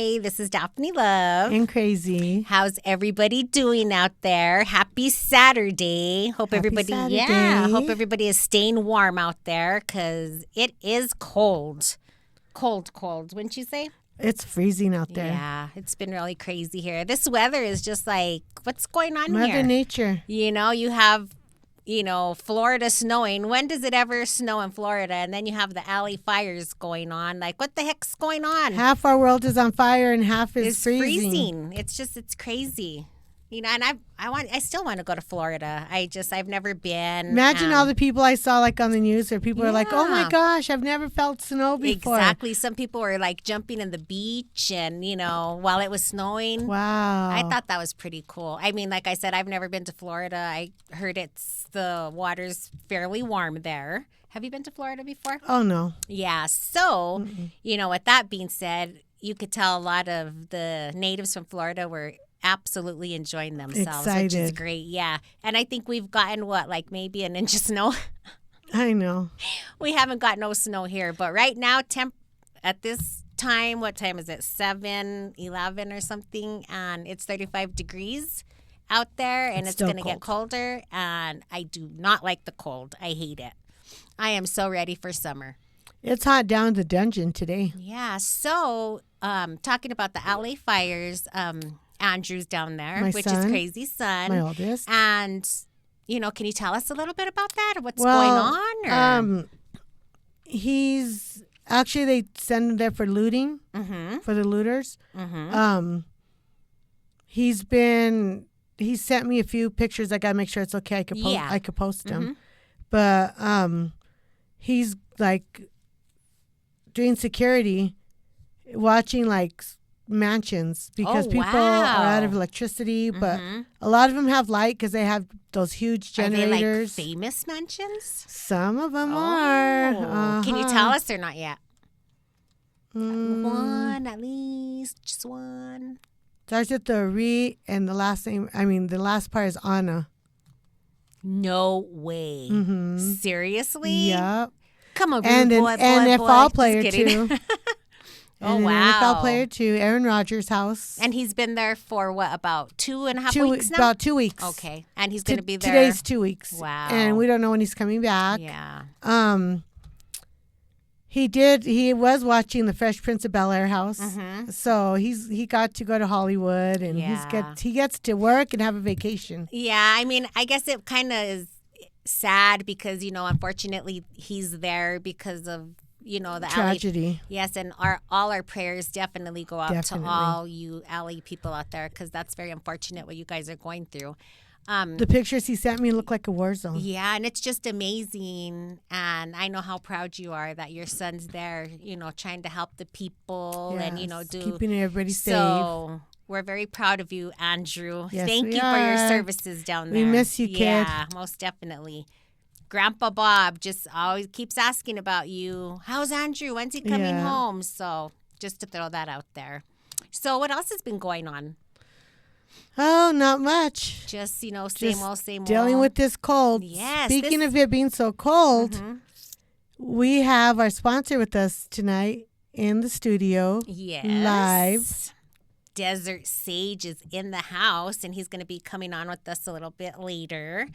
Hi, this is Daphne Love. And Crazy. How's everybody doing out there? Happy Saturday. Hope everybody is staying warm out there because it is cold. Cold, wouldn't you say? It's freezing out there. Yeah, it's been really crazy here. This weather is just like, what's going on Mother here? Nature. You know, you have, Florida snowing. When does it ever snow in Florida? And then you have the LA fires going on. Like, what the heck's going on? Half our world is on fire and half is freezing. It's crazy. And I still want to go to Florida. I've never been. Imagine all the people I saw like on the news where people are like, oh my gosh, I've never felt snow before. Exactly. Some people were like jumping in the beach and, while it was snowing. Wow. I thought that was pretty cool. I mean, like I said, I've never been to Florida. I heard the water's fairly warm there. Have you been to Florida before? Oh, no. Yeah. So, with that being said, you could tell a lot of the natives from Florida were absolutely enjoying themselves, excited. Which is great. Yeah. And I think we've gotten maybe an inch of snow. I know. We haven't got no snow here, but right now at this time, what time is it? 7:11 or something, and it's 35 degrees out there, and it's going to get colder, and I do not like the cold. I hate it. I am so ready for summer. It's hot down in the dungeon today. Yeah. So, talking about the LA fires, Andrew's down there, which is Crazy's son. My oldest. And, can you tell us a little bit about that or what's going on? He's actually, they send him there for looting, for the looters. Mm-hmm. He sent me a few pictures. I got to make sure it's okay. I could post them. But he's like doing security, watching like mansions because people are out of electricity, but a lot of them have light because they have those huge generators. Are they like famous mansions? Some of them are. Can you tell us or not yet? One, at least, just one. Starts with the Re and the last name. I mean, the last part is Anna. No way. Seriously? Yep. Come on, and boy, an NFL player too. Oh, and wow. An NFL player too, Aaron Rodgers' house. And he's been there for about 2.5 weeks now? About 2 weeks. Okay. And he's going to be there. Today's 2 weeks. Wow. And we don't know when he's coming back. Yeah. He was watching the Fresh Prince of Bel-Air house. So he got to go to Hollywood and he gets to work and have a vacation. Yeah, I mean, I guess it kind of is sad because, unfortunately he's there because of the tragedy. Yes, and all our prayers definitely go out to all you LA people out there because that's very unfortunate what you guys are going through. The pictures he sent me look like a war zone. Yeah, and it's just amazing. And I know how proud you are that your son's there, trying to help the people and, keeping everybody safe. So we're very proud of you, Andrew. Yes, Thank you for your services down there. We miss you, kid. Yeah, most definitely. Grandpa Bob just always keeps asking about you. How's Andrew? When's he coming home? So just to throw that out there. So what else has been going on? Oh, not much. Just, same old. Dealing with this cold. Yes. Speaking of it being so cold, we have our sponsor with us tonight in the studio. Yes. Live. Desert Sage is in the house, and he's going to be coming on with us a little bit later.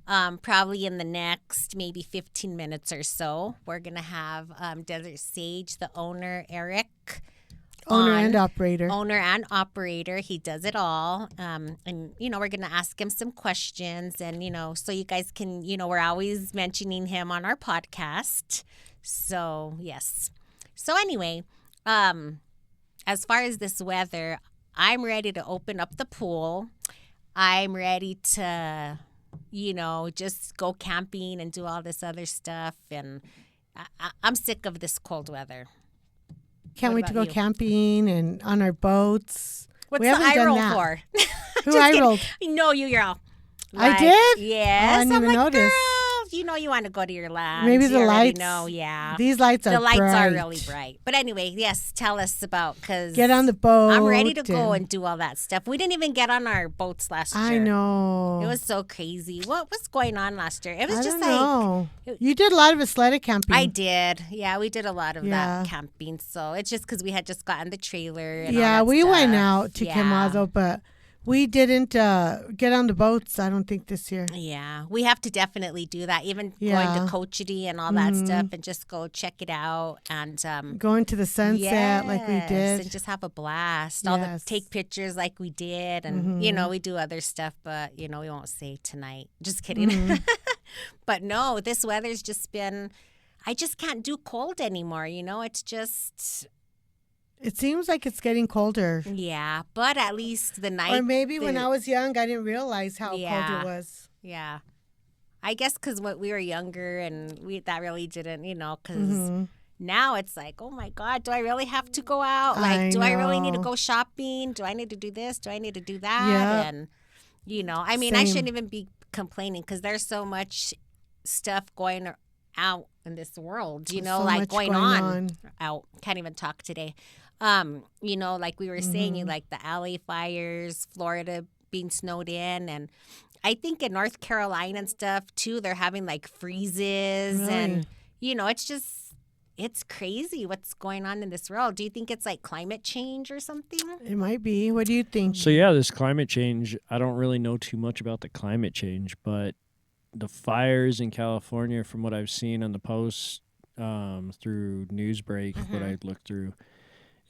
Probably in the next maybe 15 minutes or so. We're going to have Desert Sage, the owner, Eric. Owner and operator. He does it all. And, we're going to ask him some questions. And, so you guys can, we're always mentioning him on our podcast. So, yes. So, anyway, as far as this weather, I'm ready to open up the pool. I'm ready to, just go camping and do all this other stuff. And I'm sick of this cold weather. Can't wait to go camping and on our boats. What's the eye roll for? Who eye rolled? No, you girl. I did? Yes. Oh, I didn't even notice. Girl, you want to go to your land. Maybe the lights. Know, yeah. These lights are the lights bright. are really bright. But anyway, yes, tell us about because get on the boat. I'm ready to go and do all that stuff. We didn't even get on our boats last year. I know. It was so crazy. What was going on last year? It was just know. You did a lot of athletic camping. I did. Yeah, we did a lot of that camping. So it's just because we had just gotten the trailer. And all that we stuff. went out to Quemado, but we didn't get on the boats, I don't think, this year. Yeah. We have to definitely do that. Even going to Cochiti and all that stuff and just go check it out. And going to the sunset like we did. And just have a blast. Take pictures like we did. And, we do other stuff, but, we won't say tonight. Just kidding. But no, this weather's just been, I just can't do cold anymore. It's just... It seems like it's getting colder. Yeah, but at least the night. Or maybe when I was young, I didn't realize how cold it was. Yeah. I guess because when we were younger and that really didn't, because now it's like, oh my God, do I really have to go out? Like, do I really need to go shopping? Do I need to do this? Do I need to do that? Yeah. And, I mean, I shouldn't even be complaining because there's so much stuff going out in this world, like going on out. Can't even talk today. Like we were saying, like the LA fires, Florida being snowed in, and I think in North Carolina and stuff too, they're having like freezes, and it's crazy what's going on in this world. Do you think it's like climate change or something? It might be. What do you think? So yeah, this climate change, I don't really know too much about the climate change, but the fires in California, from what I've seen on the posts through Newsbreak, what I looked through,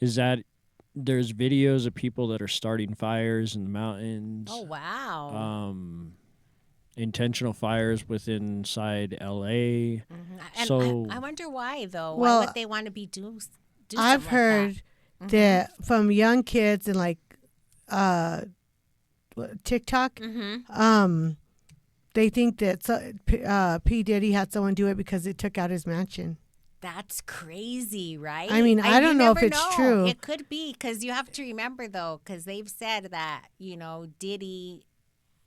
is that there's videos of people that are starting fires in the mountains. Oh, wow. Intentional fires inside L.A. And so I wonder why, though. Well, why would they want to be do I've heard that from young kids and like TikTok, they think that P. Diddy had someone do it because it took out his mansion. That's crazy, right? I mean, I don't know if it's true. It could be because you have to remember, though, because they've said that, Diddy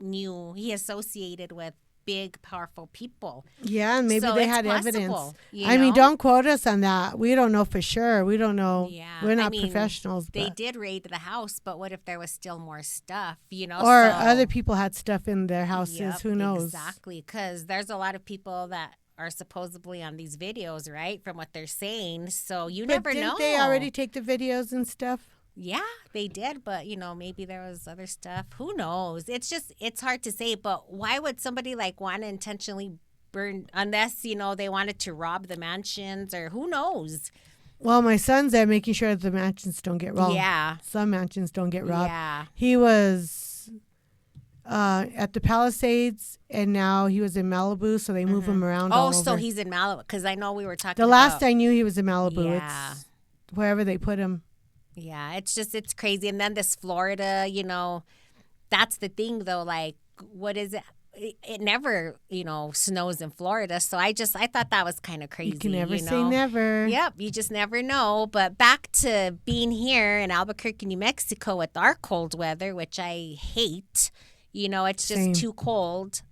he associated with big, powerful people. Yeah, and maybe they had possible, evidence. I mean, don't quote us on that. We don't know for sure. We don't know. Yeah. We're not professionals. They did raid the house, but what if there was still more stuff, Or other people had stuff in their houses. Yep, who knows? Exactly, because there's a lot of people that are supposedly on these videos, right, from what they're saying. So you never know. Didn't they already take the videos and stuff? Yeah, they did. But, maybe there was other stuff. Who knows? It's hard to say. But why would somebody want to intentionally burn unless, they wanted to rob the mansions or who knows? Well, my son's there making sure that the mansions don't get robbed. Yeah. Some mansions don't get robbed. Yeah. He was at the Palisades, and now he was in Malibu, so they move him around all over. So he's in Malibu, because I know we were talking The last I knew he was in Malibu. Yeah. It's wherever they put him. Yeah, it's crazy. And then this Florida, that's the thing, though. Like, what is it? It never, snows in Florida. So I thought that was kind of crazy. You can never say never. Yep, you just never know. But back to being here in Albuquerque, New Mexico with our cold weather, which I hate. It's just too cold.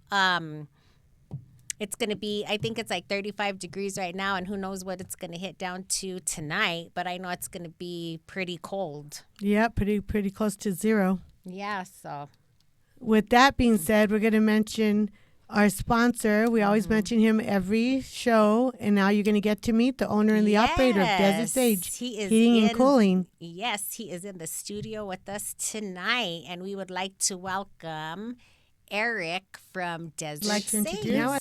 It's going to be, I think it's like 35 degrees right now, and who knows what it's going to hit down to tonight. But I know it's going to be pretty cold. Yeah, pretty close to zero. Yeah, so. With that being said, we're going to mention our sponsor. We always mention him every show, and now you're going to get to meet the owner and the operator of Desert Sage Heating and Cooling. Yes, he is in the studio with us tonight, and we would like to welcome Eric from Desert Sage. Now,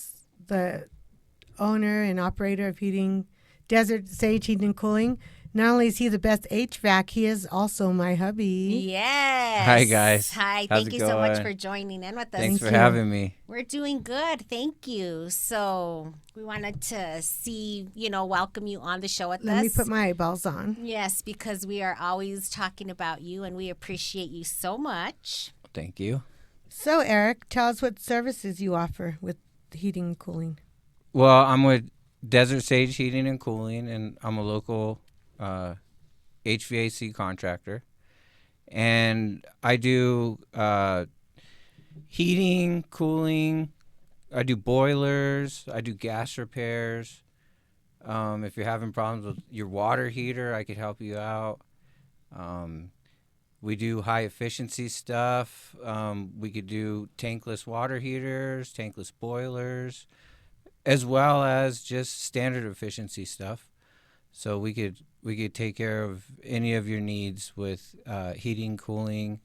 the owner and operator of Desert Sage Heating and Cooling. Not only is he the best HVAC, he is also my hubby. Yes. Hi, guys. Hi. Thank you so much for joining in with us. Thanks for having me. We're doing good. Thank you. So we wanted to welcome you on the show with us. Let me put my eyeballs on. Yes, because we are always talking about you, and we appreciate you so much. Thank you. So, Eric, tell us what services you offer with heating and cooling. Well, I'm with Desert Sage Heating and Cooling, and I'm a local HVAC contractor, and I do heating, cooling, I do boilers. I do gas repairs. If you're having problems with your water heater, I could help you out. We do high efficiency stuff. We could do tankless water heaters, tankless boilers, as well as just standard efficiency stuff. So we could take care of any of your needs with heating, cooling,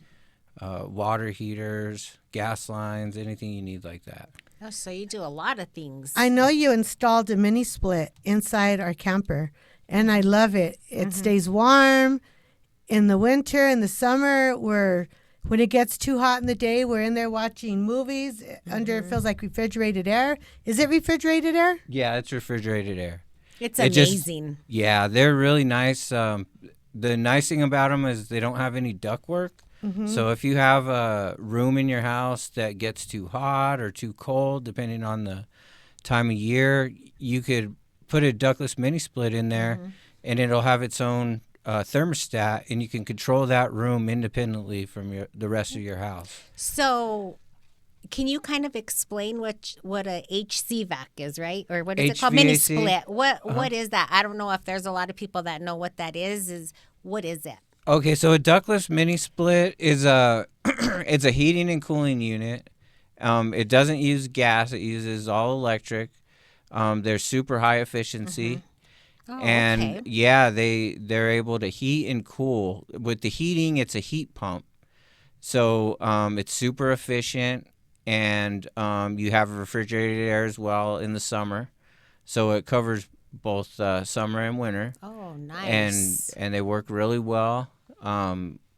water heaters, gas lines, anything you need like that. Oh, so you do a lot of things. I know you installed a mini split inside our camper, and I love it. It stays warm in the winter. In the summer, when it gets too hot in the day, we're in there watching movies under, it feels like refrigerated air. Is it refrigerated air? Yeah, it's refrigerated air. It's amazing. Yeah, they're really nice. The nice thing about them is they don't have any ductwork. So if you have a room in your house that gets too hot or too cold, depending on the time of year, you could put a ductless mini split in there, and it'll have its own thermostat, and you can control that room independently from the rest of your house. So can you kind of explain what a HCVAC is, right? Or what is it called? HVAC? Mini split. What is that? I don't know if there's a lot of people that know what that is. What is it? Okay, so a ductless mini split is it's a heating and cooling unit. It doesn't use gas; it uses all electric. They're super high efficiency, and okay. yeah, they're able to heat and cool. With the heating, it's a heat pump, so it's super efficient, and you have refrigerated air as well in the summer, so it covers both summer and winter. Oh, nice. And they work really well.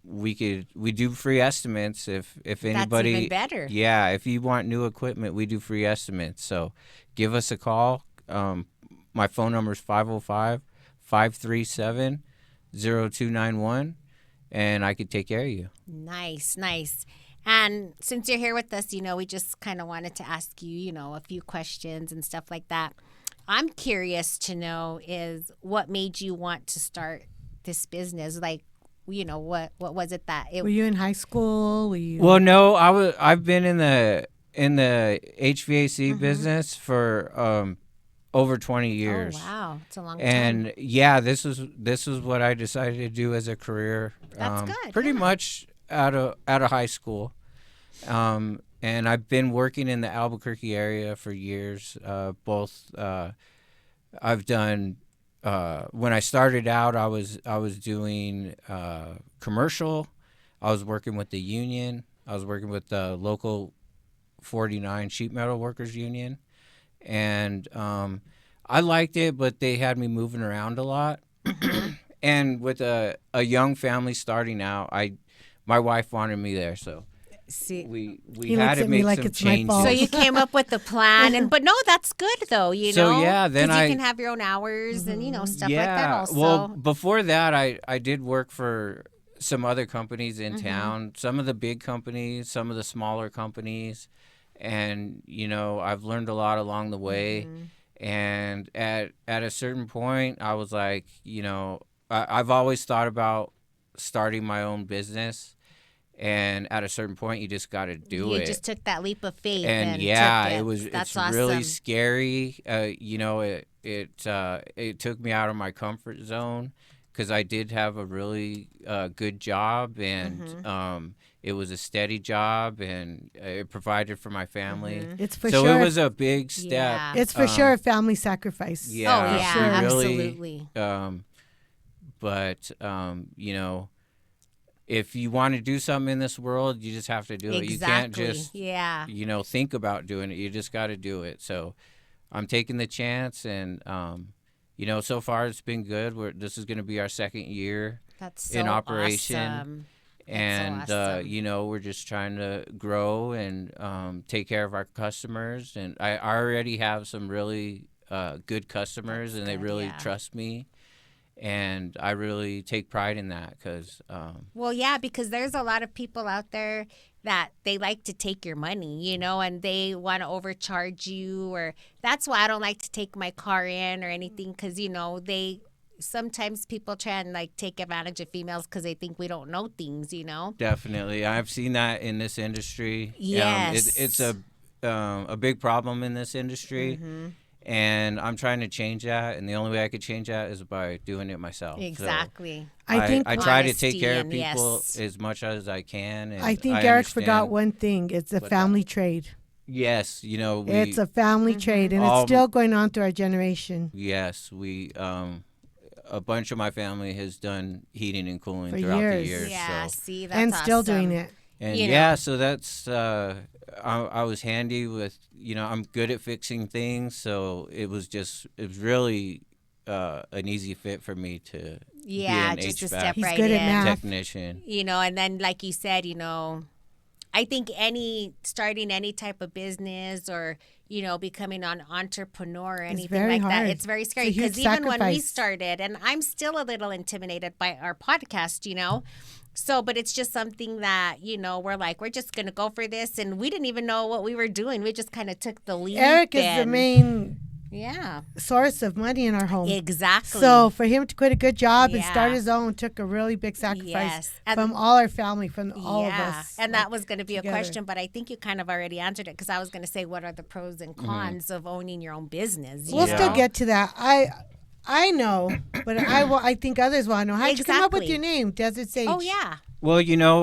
We do free estimates if anybody. That's even better. Yeah, if you want new equipment, we do free estimates. So give us a call. My phone number is 505-537-0291, and I could take care of you. Nice. And since you're here with us, we just kind of wanted to ask you, a few questions and stuff like that. I'm curious to know is what made you want to start this business? Like, what was it that Were you in high school? Well, no, I've been in the HVAC business for over 20 years. Oh, wow. It's a long time. And yeah, this is what I decided to do as a career. That's good. Pretty much out of high school. And I've been working in the Albuquerque area for years. I've done. When I started out, I was doing commercial. I was working with the union. I was working with the local 49 sheet metal workers union, and I liked it, but they had me moving around a lot. And with a young family starting out, my wife wanted me there, so. See, we had to make some changes. So you came up with a plan, but no, that's good though. So yeah, then you can have your own hours and stuff like that. Also, well, before that, I did work for some other companies in town. Some of the big companies, some of the smaller companies, and I've learned a lot along the way. And at a certain point, I was like, I've always thought about starting my own business. And at a certain point, you just got to do it. You just took that leap of faith. And yeah, it's awesome. really scary. It took me out of my comfort zone because I did have a really good job, and it was a steady job, and it provided for my family. It's for so sure. it was a big step. Yeah. It's for sure a family sacrifice. Yeah, oh yeah, sure. absolutely. But if you want to do something in this world, you just have to do it. You can't just, think about doing it. You just got to do it. So I'm taking the chance, and, so far it's been good. This is going to be our second year in operation. Awesome. And, so awesome. we're just trying to grow and take care of our customers. And I already have some really good customers, and they really trust me. And I really take pride in that because... because there's a lot of people out there that they like to take your money, and they want to overcharge you. Or that's why I don't like to take my car in or anything because, sometimes people try and take advantage of females because they think we don't know things, Definitely. I've seen that in this industry. Yes. a big problem in this industry. Mm-hmm. And I'm trying to change that, and the only way I could change that is by doing it myself. Exactly. So I try to take care of Honesty and people yes. as much as I can. And I think I Eric understand forgot one thing. It's a what family trade. Yes, It's a family trade, and it's still going on through our generation. Yes, a bunch of my family has done heating and cooling For throughout the years. years. Yeah, So. see, that's And still awesome. doing it. And You know. so that's I was handy with, I'm good at fixing things, so it was really an easy fit for me to be an just to HVAC step He's right good in. at math. technician. And then like you said, I think starting any type of business or becoming an entrepreneur or anything very like that, hard. it's very scary It's a huge because even when we sacrifice. started, and I'm still a little intimidated by our podcast, So, but it's just something that, we're just going to go for this. And we didn't even know what we were doing. We just kind of took the lead. Eric is the main source of money in our home. Exactly. So for him to quit a good job and Yeah. start his own took a really big sacrifice Yes. And- from all our family, from all of us. And that was going to be together. a question, but I think you kind of already answered it because I was going to say, what are the pros and cons of owning your own business? We'll Yeah. still get to that. I know, but I think others want to know. How'd you come up with Exactly. your name, Desert Sage? Oh, yeah. Well,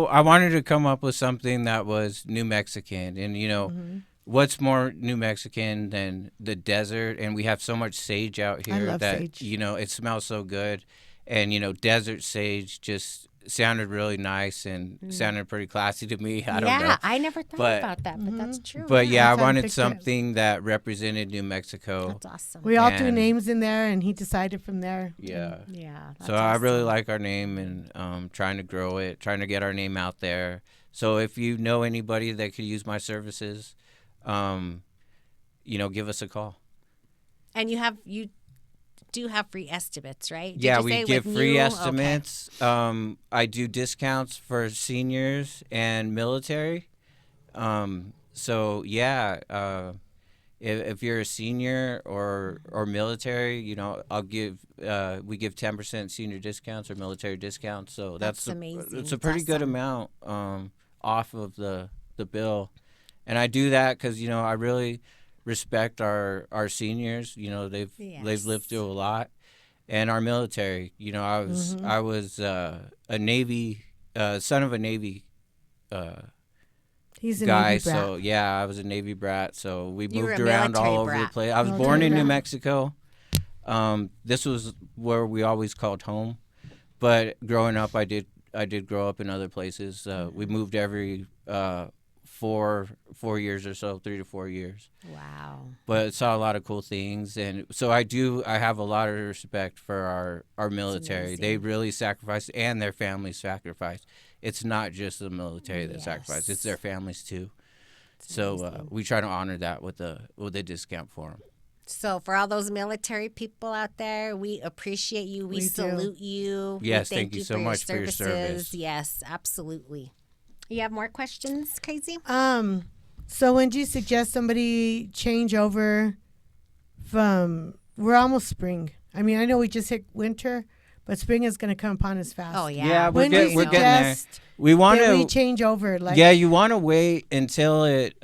I wanted to come up with something that was New Mexican. And, what's more New Mexican than the desert? And we have so much sage out here love that, sage. it smells so good. And, desert sage just sounded really nice and sounded pretty classy to me. I don't know. I never thought But- about that, but that's true. But yeah, I That's how I wanted picked it. something that represented New Mexico. That's awesome. We all threw And- names in there, and he decided from there. Yeah. Yeah. That's So I really awesome. like our name and trying to grow it, trying to get our name out there. So if you know anybody that could use my services, give us a call. And you do have free estimates, right? Did Yeah, you we say give with free new? estimates. I do discounts for seniors and military. So yeah, if you're a senior or military, I'll give we give 10% senior discounts or military discounts. So That's amazing. It's a That's pretty good awesome. amount off of the bill, and I do that because I really respect our seniors. They've Yes. lived through a lot, and our military. I was a Navy son of a Navy. He's a Guy, Navy brat. so yeah, I was a Navy brat. So we You were moved a around all military over the brat. place. I was Military born in New brat. Mexico. This was where we always called home, but growing up, I did grow up in other places. We moved every 4 years or so, 3 to 4 years. Wow. But saw a lot of cool things, and so I have a lot of respect for our military. They amazing. really sacrificed, and their families sacrificed. It's not just the military that sacrificed; it's their families too. So we try to honor that with a discount for them. So for all those military people out there, we appreciate you. We We do. salute you. Yes, we thank you so much for your service. Yes, absolutely. You have more questions, Crazy? So when do you suggest somebody change over from? We're almost spring. I mean, I know we just hit winter, but spring is going to come upon us fast. Oh yeah. Yeah, When do you we're getting there. suggest We want that we to. change over? Like, Yeah, you want to wait until it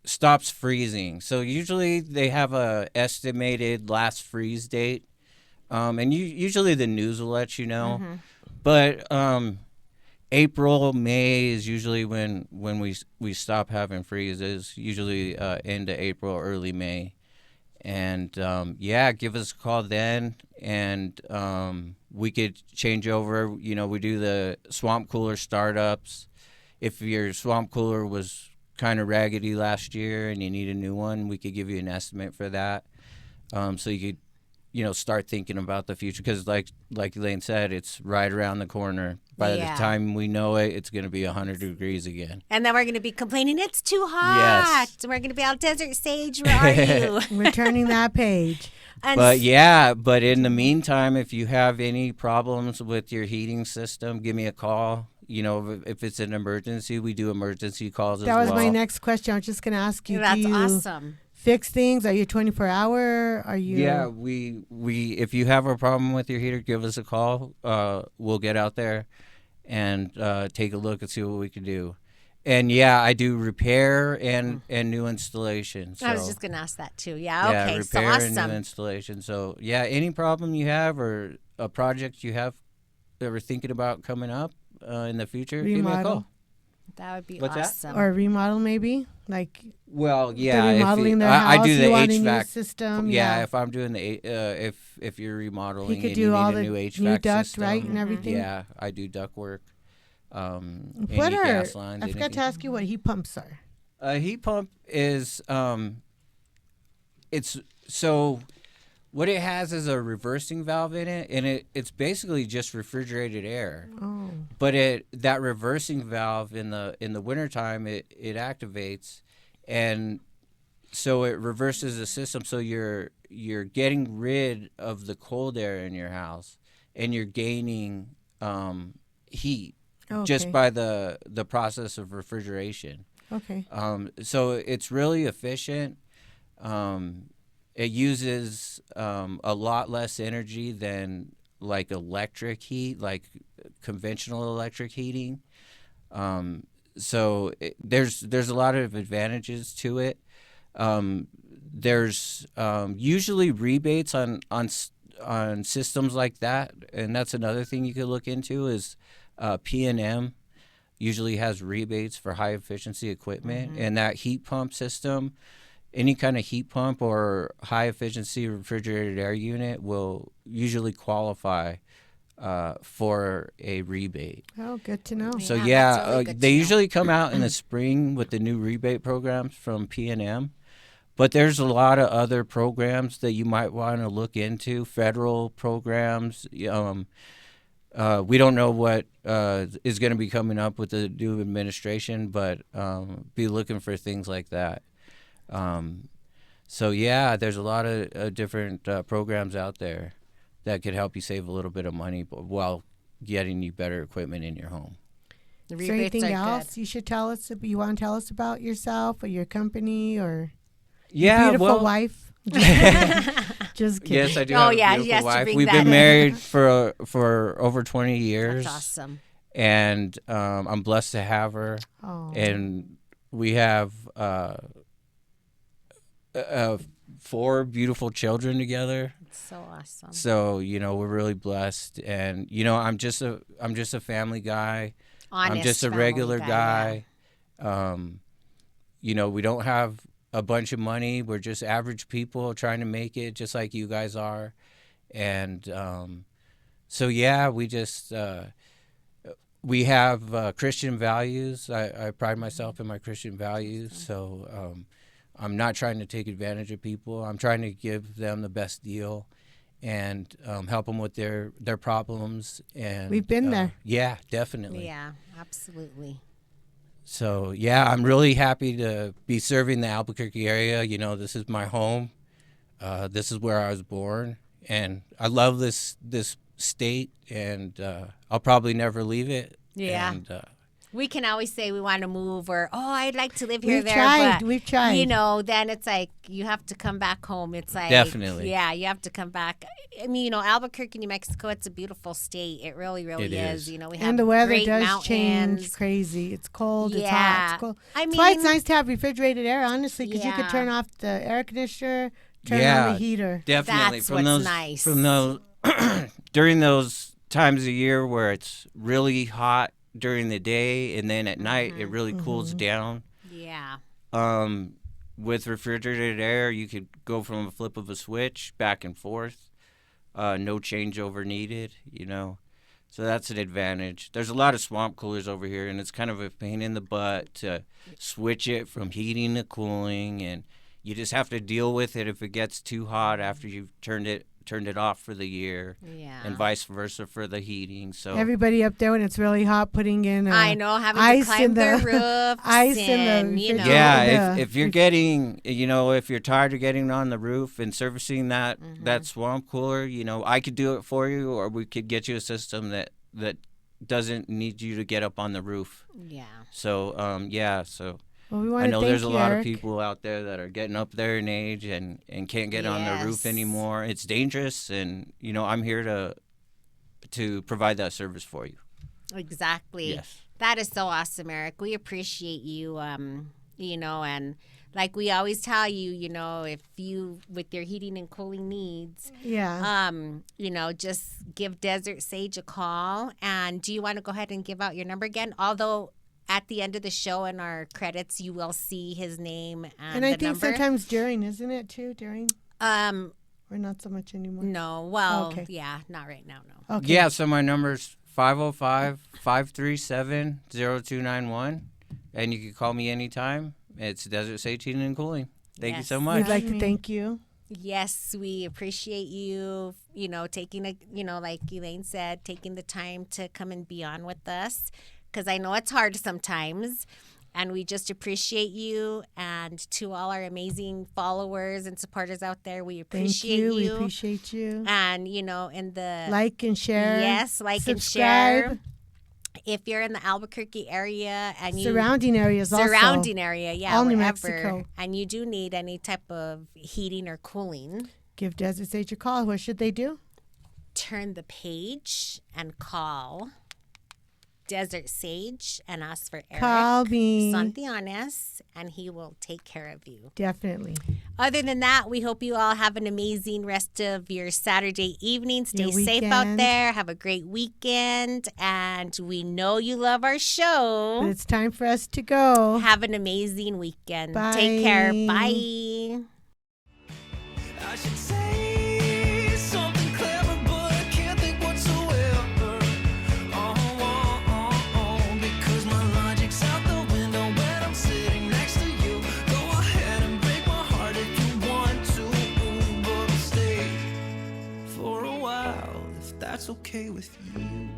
stops freezing. So usually they have a estimated last freeze date, and usually the news will let you know. Mm-hmm. But April, May is usually when we stop having freezes. Usually end of April, early May, and give us a call then, and we could change over. We do the swamp cooler startups. If your swamp cooler was kind of raggedy last year and you need a new one, we could give you an estimate for that, so you could start thinking about the future, because like Elaine said, it's right around the corner. By Yeah. the time we know it, it's going to be 100 degrees again. And then we're going to be complaining it's too hot. Yes. We're going to be out Desert Sage. Where are you? we're turning that page. And But in the meantime, if you have any problems with your heating system, give me a call. If it's an emergency, we do emergency calls as That well. was my next question. I was just going to ask you. that's do you awesome. fix things? Are you 24-hour? Are you? Yeah, we if you have a problem with your heater, give us a call. We'll get out there and take a look and see what we can do. And yeah, I do repair and new installation. So I was just gonna ask that too. Yeah. yeah, Okay. So repair and new awesome. installation. So yeah, any problem you have or a project you have that we're thinking about coming up in the future, give me a Remodel. call. That would be What's that? awesome. Or remodel maybe, like Well, yeah, they're remodeling their house. I do the you want a new HVAC system. Yeah, if I'm doing the if you're remodeling he could and do you all need a the new HVAC new duct, system, right, and everything. yeah, I do duct work. What Any are gas lines? I forgot to ask you what heat pumps are. A heat pump is it's so what it has is a reversing valve in it, and it's basically just refrigerated air. Oh, But that reversing valve in the wintertime it activates, and so it reverses the system. So you're getting rid of the cold air in your house, and you're gaining heat just by the process of refrigeration. Okay. So it's really efficient. It uses a lot less energy than like electric heat, like conventional electric heating. There's a lot of advantages to it. There's usually rebates on systems like that, and that's another thing you could look into is P&M usually has rebates for high efficiency equipment, and that heat pump system, any kind of heat pump or high efficiency refrigerated air unit will usually qualify for a rebate. Oh, good to know. So that's really good they to know. usually come out in the spring with the new rebate programs from P&M. But there's a lot of other programs that you might want to look into, federal programs. We don't know what is going to be coming up with the new administration, but be looking for things like that. So yeah, there's a lot of different programs out there that could help you save a little bit of money while getting you better equipment in your home. The Is there rebates anything are else you should tell us? You want to tell us about yourself or your company or Yeah, your beautiful wife? Just kidding. Yes, I do. Oh, have a yeah, beautiful he has to wife. bring We've that been in. married for over 20 years. That's awesome. And I'm blessed to have her. Oh. And we have 4 beautiful children together. It's so awesome. So we're really blessed, and I'm just a family guy. Honest I'm just a family regular guy. yeah. We don't have a bunch of money. We're just average people trying to make it, just like you guys are. And so yeah, we have Christian values. I pride myself in my Christian values. So I'm not trying to take advantage of people. I'm trying to give them the best deal and help them with their problems. And We've been there. Yeah, definitely. Yeah, absolutely. So yeah, I'm really happy to be serving the Albuquerque area. This is my home. This is where I was born, and I love this state, and I'll probably never leave it. Yeah. And, We can always say we want to move or, I'd like to live here We've there. tried. But, We've tried. Then it's like you have to come back home. It's like. Definitely. Yeah, you have to come back. I mean, Albuquerque, New Mexico, it's a beautiful state. It really, really It is. is. We have And the weather great does mountains. change crazy. It's cold. It's hot. Yeah. It's cold. I That's why it's mean- nice to have refrigerated air, honestly, because you could Yeah. turn off the air conditioner, turn Yeah. on the heater. Definitely. That's from what's those, nice. From those during those times of year where it's really hot during the day, and then at night it really cools down. Yeah. With refrigerated air, you could go from a flip of a switch back and forth. No changeover needed. So that's an advantage. There's a lot of swamp coolers over here, and it's kind of a pain in the butt to switch it from heating to cooling, and you just have to deal with it if it gets too hot after you've turned it off for the year, Yeah. and vice versa for the heating. So Everybody up there when it's really hot putting in I know, having ice to climb in their the- roofs. ice in the and, refrigerator. yeah, the- if you're getting, if you're tired of getting on the roof and servicing that swamp cooler, I could do it for you, or we could get you a system that doesn't need you to get up on the roof. Yeah. So so Well, we want I to know thank there's a you, lot Eric. of people out there that are getting up there in age and can't get on the roof Yes. anymore. It's dangerous, and I'm here to provide that service for you. Exactly. Yes. That is so awesome, Eric. We appreciate you, you know, and like we always tell you, you know, if you, with your heating and cooling needs, you know, just give Desert Sage a call. And do you want to go ahead and give out your number again? Although at the end of the show in our credits, you will see his name and I the think number. sometimes during, isn't it too, during? Or not so much anymore? No. Well, yeah, not right now, no. Okay. Yeah, so my number's 505-537-0291. And you can call me anytime. It's Desert Sage Heating and Cooling. Thank you so much. We'd like to thank you. Yes, we appreciate you, you know, taking you know, like Elaine said, taking the time to come and be on with us. Because I know it's hard sometimes. And we just appreciate you. And to all our amazing followers and supporters out there, we appreciate you. We appreciate you. And, you know, in the... Like and share. Yes, like subscribe. And share. If you're in the Albuquerque area and you... Surrounding areas also. Surrounding area, yeah, all wherever. New Mexico. And you do need any type of heating or cooling. Give Desert Sage a call. What should they do? Turn the page and call Desert Sage and ask for Eric Call me. Santianes, and he will take care of you. Definitely. Other than that, we hope you all have an amazing rest of your Saturday evening. Stay safe out there. Have a great weekend. And we know you love our show. But it's time for us to go. Have an amazing weekend. Bye. Take care. Bye. I should say something clever, but I can't think whatsoever. Because my logic's out the window when I'm sitting next to you. Go ahead and break my heart if you want to, but I'll stay for a while if that's okay with you.